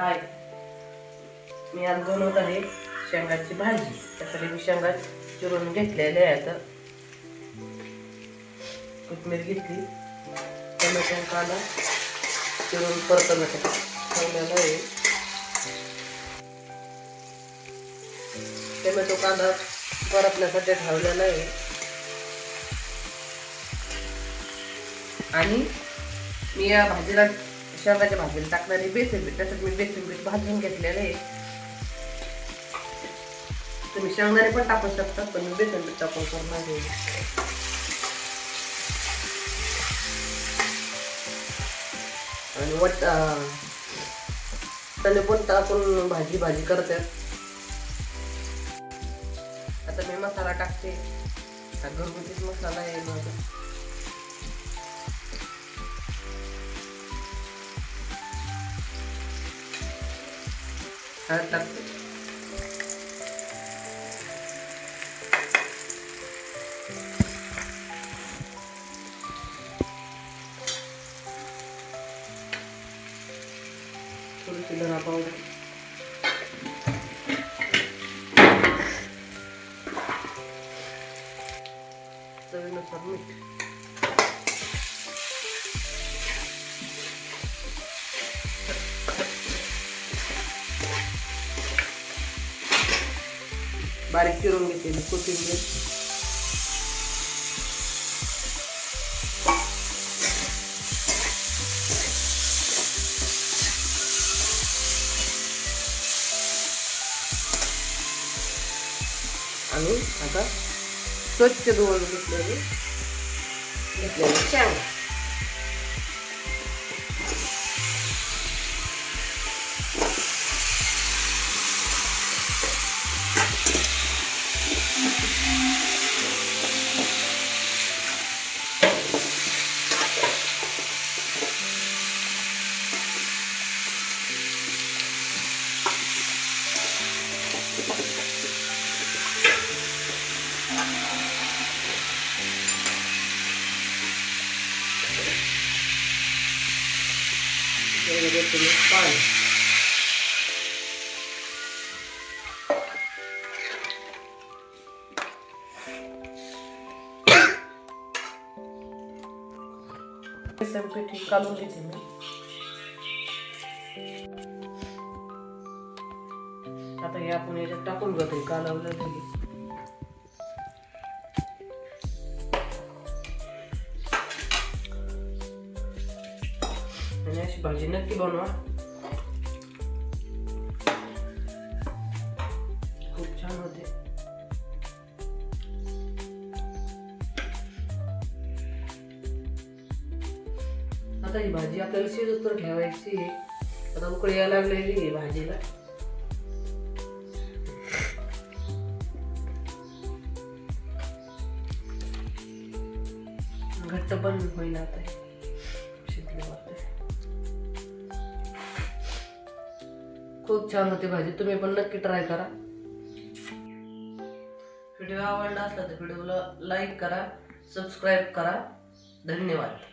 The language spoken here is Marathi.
हाय, मी आज बनवत आहे शेंगाची भाजी. त्यासाठी मी शेंगा चिरून घेतलेल्या आहेत. कोथिंबीर घेतली, टोमॅटो कांदा चिरून परतून ठेवलेला आहे. टोमॅटो कांदा परतण्यासाठी ठेवलेला आहे. आणि मी या भाजीला शेंगाच्या भाजीला टाकणारी बेसन पीठ, त्याच्यात मी बेसन पीठ भाजून घेतलेलं आहे. तुम्ही शेंगदाणे पण टाकू शकता, पण मी बेसन पीठ टाकून करणार आहे. आणि त्याने पण टाकून भाजी भाजी करतात. आता मी मसाला टाकते. हा घरगुतीच मसाला आहे माझा. हळद टाकते. थोडीशी धना पावडर, चवीनुसार मीठ, बारीक चिरून घेतलेली कोथिंबीर, आणि आता स्वच्छ धुवून घेतलेले शेंगा. पाणी, बेसन पीठ काढून घेते मी. आता हे आपण याच्यात टाकून घेतो कालवलं. आणि अशी भाजी नक्की बनवा, खूप छान होते. आता ही भाजी आपल्याला शिजत तर ठेवायची. आता उकळी यायला लागलेली आहे भाजीला. घट्ट पण होईल. आता खूप छान होते भाजी. तुम्ही पण नक्की ट्राय करा. व्हिडिओ आवडला असला तर व्हिडिओला लाईक करा, सबस्क्राईब करा. धन्यवाद.